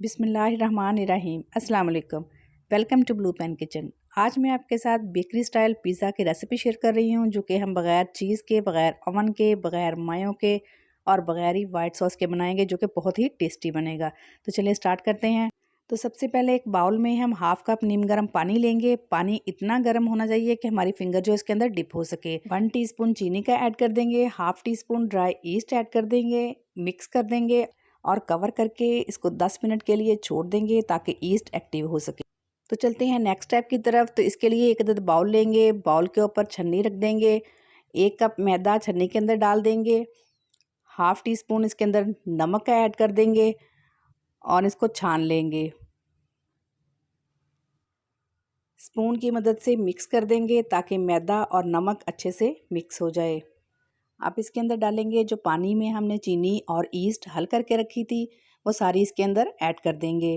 बिस्मिल्लाहिर्रहमानिर्रहीम। अस्सलाम वालेकुम। Welcome to blue pen kitchen. आज मैं आपके साथ बेकरी स्टाइल पिज़्ज़ा की रेसिपी शेयर कर रही हूँ, जो कि हम बग़ैर चीज़ के, बग़ैर ओवन के, बग़ैर मायों के और बग़ैर ही वाइट सॉस के बनाएंगे, जो कि बहुत ही टेस्टी बनेगा। तो चलिए स्टार्ट करते हैं। तो सबसे पहले एक बाउल में हम हाफ़ कप नीम गर्म पानी लेंगे। पानी इतना गर्म होना चाहिए कि हमारी फिंगर जो इसके अंदर डिप हो सके। 1 टीस्पून चीनी का ऐड कर देंगे, half teaspoon dry east add कर देंगे, मिक्स कर देंगे और कवर करके इसको 10 मिनट के लिए छोड़ देंगे ताकि ईस्ट एक्टिव हो सके। तो चलते हैं नेक्स्ट स्टेप की तरफ। तो इसके लिए एक अदद बाउल लेंगे, बाउल के ऊपर छन्नी रख देंगे, 1 कप मैदा छन्नी के अंदर डाल देंगे, हाफ़ टी स्पून इसके अंदर नमक का ऐड कर देंगे और इसको छान लेंगे। स्पून की मदद से मिक्स कर देंगे ताकि मैदा और नमक अच्छे से मिक्स हो जाए। आप इसके अंदर डालेंगे जो पानी में हमने चीनी और ईस्ट हल करके रखी थी, वो सारी इसके अंदर ऐड कर देंगे।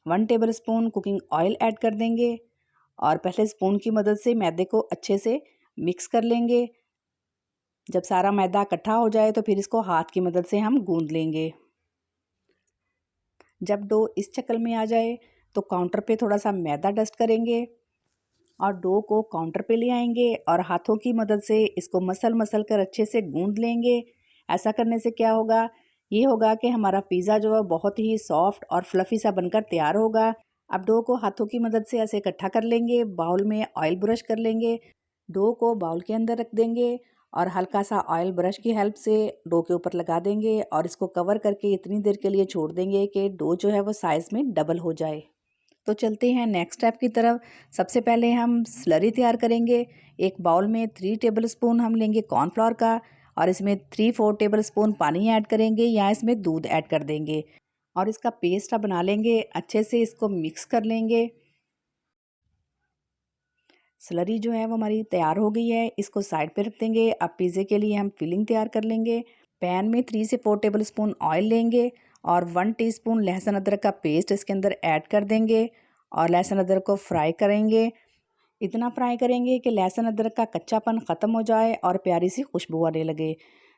1 टेबलस्पून कुकिंग ऑयल ऐड कर देंगे और पहले स्पून की मदद से मैदे को अच्छे से मिक्स कर लेंगे। जब सारा मैदा इकट्ठा हो जाए तो फिर इसको हाथ की मदद से हम गूंद लेंगे। जब डो इस शक्ल में आ जाए तो काउंटर पे थोड़ा सा मैदा डस्ट करेंगे और डो को काउंटर पे ले आएंगे और हाथों की मदद से इसको मसल कर अच्छे से गूंद लेंगे। ऐसा करने से क्या होगा, ये होगा कि हमारा पिज़्ज़ा जो है बहुत ही सॉफ्ट और फ्लफ़ी सा बनकर तैयार होगा। अब डो को हाथों की मदद से ऐसे इकट्ठा कर लेंगे, बाउल में ऑयल ब्रश कर लेंगे, डो को बाउल के अंदर रख देंगे और हल्का सा ऑयल ब्रश की हेल्प से डो के ऊपर लगा देंगे और इसको कवर करके इतनी देर के लिए छोड़ देंगे कि डो जो है वो साइज़ में डबल हो जाए। तो चलते हैं नेक्स्ट स्टेप की तरफ। सबसे पहले हम स्लरी तैयार करेंगे। एक बाउल में 3 टेबलस्पून हम लेंगे कॉर्नफ्लोर का और इसमें 3-4 टेबलस्पून पानी ऐड करेंगे या इसमें दूध ऐड कर देंगे और इसका पेस्ट बना लेंगे। अच्छे से इसको मिक्स कर लेंगे। स्लरी जो है वो हमारी तैयार हो गई है, इसको साइड पे रख देंगे। अब पिज़्ज़े के लिए हम फिलिंग तैयार कर लेंगे। पैन में 3 से 4 टेबलस्पून ऑयल लेंगे और 1 टीस्पून लहसुन अदरक का पेस्ट इसके अंदर ऐड कर देंगे और लहसुन अदरक को फ्राई करेंगे। इतना फ्राई करेंगे कि लहसुन अदरक का कच्चापन ख़त्म हो जाए और प्यारी सी खुशबू आने लगे।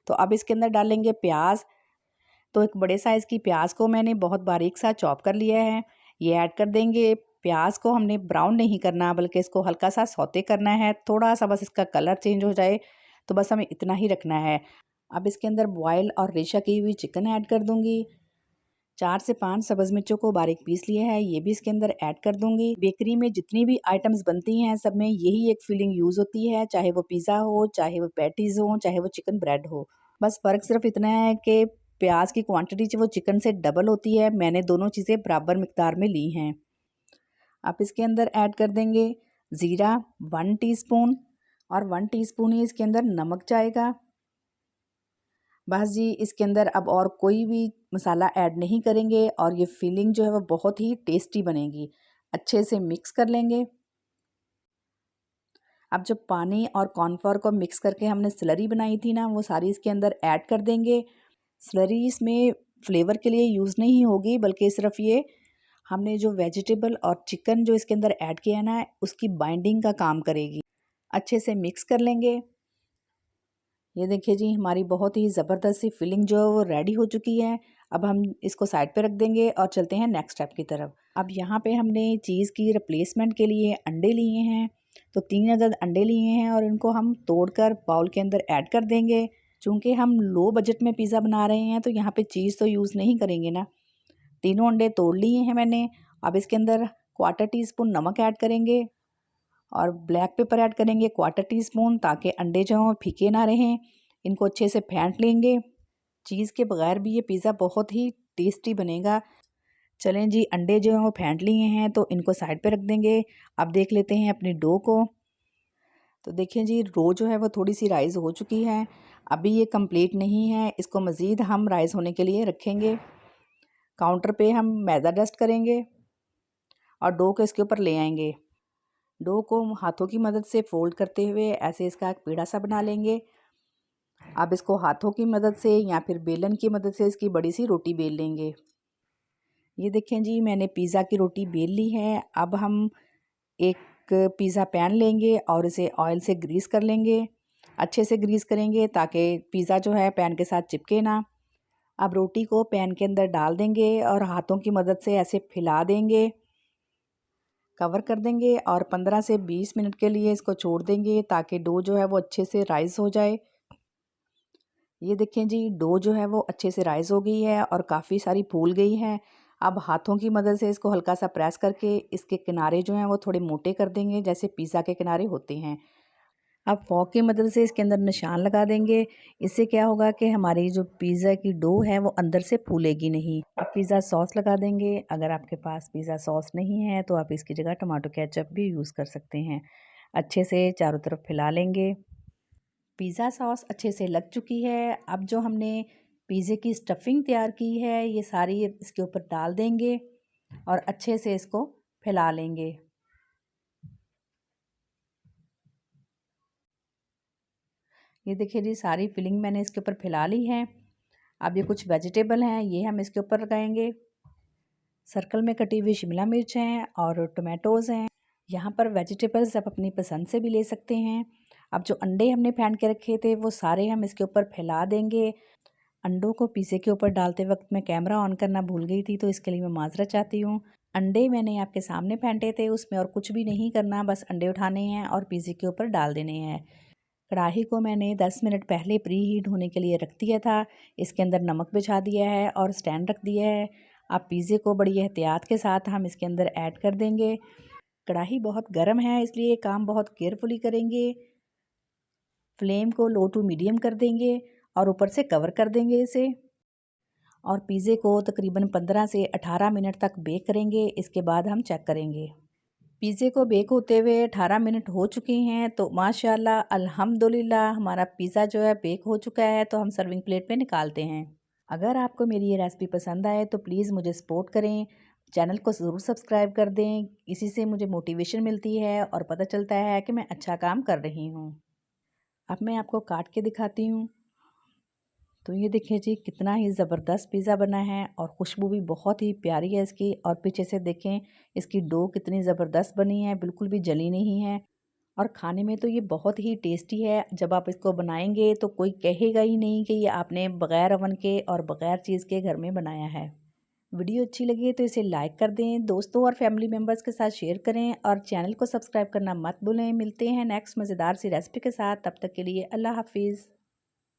तो अब इसके अंदर डालेंगे प्याज। तो एक बड़े साइज़ की प्याज को मैंने बहुत बारीक सा चॉप कर लिया है, ये ऐड कर देंगे। प्याज को हमने ब्राउन नहीं करना बल्कि इसको हल्का सा सौते करना है, थोड़ा सा बस इसका कलर चेंज हो जाए, तो बस हमें इतना ही रखना है। अब इसके अंदर बॉयल और रेशा की हुई चिकन ऐड कर दूंगी। 4 से 5 सब्ज़ मिर्चों को बारीक पीस लिया है, ये भी इसके अंदर ऐड कर दूंगी। बेकरी में जितनी भी आइटम्स बनती हैं सब में यही एक फीलिंग यूज़ होती है, चाहे वो पिज़्ज़ा हो, चाहे वो पैटीज़ हो, चाहे वो चिकन ब्रेड हो। बस फ़र्क सिर्फ इतना है कि प्याज की क्वांटिटी जो वो चिकन से डबल होती है। मैंने दोनों चीज़ें बराबर मिकदार में ली हैं। आप इसके अंदर ऐड कर देंगे ज़ीरा 1 टीस्पून और 1 टीस्पून ही इसके अंदर नमक जाएगा। बस जी, इसके अंदर अब और कोई भी मसाला ऐड नहीं करेंगे और ये फिलिंग जो है वो बहुत ही टेस्टी बनेगी। अच्छे से मिक्स कर लेंगे। अब जब पानी और कॉर्नफ्लोर को मिक्स करके हमने स्लरी बनाई थी ना, वो सारी इसके अंदर ऐड कर देंगे। स्लरी इसमें फ्लेवर के लिए यूज़ नहीं होगी बल्कि सिर्फ ये हमने जो वेजिटेबल और चिकन जो इसके अंदर ऐड किया है ना, उसकी बाइंडिंग का काम करेगी। अच्छे से मिक्स कर लेंगे। ये देखिए जी, हमारी बहुत ही ज़बरदस्त सी फिलिंग जो है वो रेडी हो चुकी है। अब हम इसको साइड पे रख देंगे और चलते हैं नेक्स्ट स्टेप की तरफ। अब यहाँ पे हमने चीज़ की रिप्लेसमेंट के लिए अंडे लिए हैं। तो 3 अदद अंडे लिए हैं और इनको हम तोड़कर बाउल के अंदर ऐड कर देंगे। चूँकि हम लो बजट में पिज़्ज़ा बना रहे हैं तो यहाँ पे चीज़ तो यूज़ नहीं करेंगे ना। तीनों अंडे तोड़ लिए हैं मैंने। अब इसके अंदर 1/4 टीस्पून नमक ऐड करेंगे और ब्लैक पेपर ऐड करेंगे 1/4 टीस्पून, ताकि अंडे जो हैं फीके ना रहें। इनको अच्छे से फेंट लेंगे। चीज़ के बगैर भी ये पिज़्ज़ा बहुत ही टेस्टी बनेगा। चलें जी, अंडे जो हैं वो फेंट लिए हैं तो इनको साइड पे रख देंगे। अब देख लेते हैं अपनी डो को। तो देखिए जी, रो जो है वो थोड़ी सी राइज़ हो चुकी है। अभी ये कंप्लीट नहीं है, इसको मज़ीद हम राइज़ होने के लिए रखेंगे। काउंटर पे हम मैदा डस्ट करेंगे और डो को इसके ऊपर ले आएंगे। डो को हाथों की मदद से फोल्ड करते हुए ऐसे इसका एक पेड़ा सा बना लेंगे। अब इसको हाथों की मदद से या फिर बेलन की मदद से इसकी बड़ी सी रोटी बेल लेंगे। ये देखें जी, मैंने पिज़्ज़ा की रोटी बेल ली है। अब हम एक पिज़्ज़ा पैन लेंगे और इसे ऑयल से ग्रीस कर लेंगे। अच्छे से ग्रीस करेंगे ताकि पिज़्ज़ा जो है पैन के साथ चिपके ना। अब रोटी को पैन के अंदर डाल देंगे और हाथों की मदद से ऐसे फैला देंगे, कवर कर देंगे और 15 से 20 मिनट के लिए इसको छोड़ देंगे ताकि डो जो है वो अच्छे से राइस हो जाए। ये देखें जी, डो जो है वो अच्छे से राइस हो गई है और काफ़ी सारी फूल गई है। अब हाथों की मदद से इसको हल्का सा प्रेस करके इसके किनारे जो हैं वो थोड़े मोटे कर देंगे, जैसे पिज़्ज़ा के किनारे होते हैं। अब फ़ॉर्क की मदद से इसके अंदर निशान लगा देंगे। इससे क्या होगा कि हमारी जो पिज़्ज़ा की डो है वो अंदर से फूलेगी नहीं। अब पिज़्ज़ा सॉस लगा देंगे। अगर आपके पास पिज़्ज़ा सॉस नहीं है तो आप इसकी जगह टमाटो केचप भी यूज़ कर सकते हैं। अच्छे से चारों तरफ फैला लेंगे। पिज़्ज़ा सॉस अच्छे से लग चुकी है। अब जो हमने पिज़्ज़े की स्टफिंग तैयार की है ये सारी इसके ऊपर डाल देंगे और अच्छे से इसको फैला लेंगे। ये देखिए जी, सारी फिलिंग मैंने इसके ऊपर फैला ली है। अब ये कुछ वेजिटेबल हैं, ये हम इसके ऊपर लगाएंगे। सर्कल में कटी हुई शिमला मिर्च हैं और टोमेटोज़ हैं। यहाँ पर वेजिटेबल्स आप अपनी पसंद से भी ले सकते हैं। अब जो अंडे हमने फेंट के रखे थे वो सारे हम इसके ऊपर फैला देंगे। अंडों को पिज़्ज़े के ऊपर डालते वक्त मैं कैमरा ऑन करना भूल गई थी, तो इसके लिए मैं माज़रत चाहती हूँ। अंडे मैंने आपके सामने फेंटे थे, उसमें और कुछ भी नहीं करना, बस अंडे उठाने हैं और पिज़्ज़े के ऊपर डाल देने हैं। कढ़ाई को मैंने 10 मिनट पहले प्री हीट होने के लिए रख दिया था। इसके अंदर नमक बिछा दिया है और स्टैंड रख दिया है। अब पिज़्ज़े को बड़ी एहतियात के साथ हम इसके अंदर ऐड कर देंगे। कढ़ाई बहुत गर्म है, इसलिए काम बहुत केयरफुली करेंगे। फ्लेम को लो टू मीडियम कर देंगे और ऊपर से कवर कर देंगे इसे, और पिज़्ज़े को तकरीबन 15 से 18 मिनट तक बेक करेंगे। इसके बाद हम चेक करेंगे। पिज़्ज़े को बेक होते हुए 18 मिनट हो चुके हैं, तो माशाल्लाह अल्हम्दुलिल्लाह हमारा पिज़्ज़ा जो है बेक हो चुका है। तो हम सर्विंग प्लेट पे निकालते हैं। अगर आपको मेरी ये रेसिपी पसंद आए तो प्लीज़ मुझे सपोर्ट करें, चैनल को ज़रूर सब्सक्राइब कर दें। इसी से मुझे मोटिवेशन मिलती है और पता चलता है कि मैं अच्छा काम कर रही हूँ। अब मैं आपको काट के दिखाती हूँ। तो ये देखिए जी, कितना ही ज़बरदस्त पिज़्ज़ा बना है और खुशबू भी बहुत ही प्यारी है इसकी। और पीछे से देखें इसकी डो कितनी ज़बरदस्त बनी है, बिल्कुल भी जली नहीं है। और खाने में तो ये बहुत ही टेस्टी है। जब आप इसको बनाएंगे तो कोई कहेगा ही नहीं कि ये आपने बग़ैर ओवन के और बग़ैर चीज़ के घर में बनाया है। वीडियो अच्छी लगी तो इसे लाइक कर दें, दोस्तों और फैमिली मेम्बर्स के साथ शेयर करें और चैनल को सब्सक्राइब करना मत भूलें। मिलते हैं नेक्स्ट मज़ेदार सी रेसिपी के साथ, तब तक के लिए अल्लाह हाफिज़।